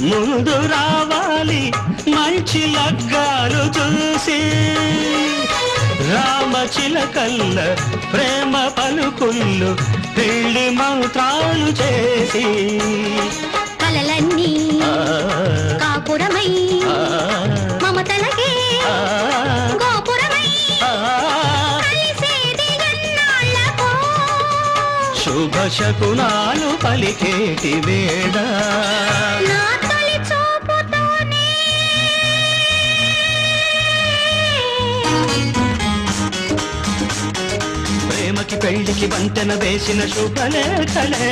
ముందు రావాలి మంచి లగ్గాలు చూసి రామచిలకల్ల ప్రేమ పలుకుళ్ళు పెళ్లి మంత్రాలు చేసి కలలన్నీ కాపురమై మమతలకే గోపురమై కలిసేది ఎన్నాళ్ళకో శుభ శకునాలు పలికేటి వేళ నా తొలి చూపుతోనే ప్రేమకి పెళ్లికి వంతెన వేసిన శుభలేఖలే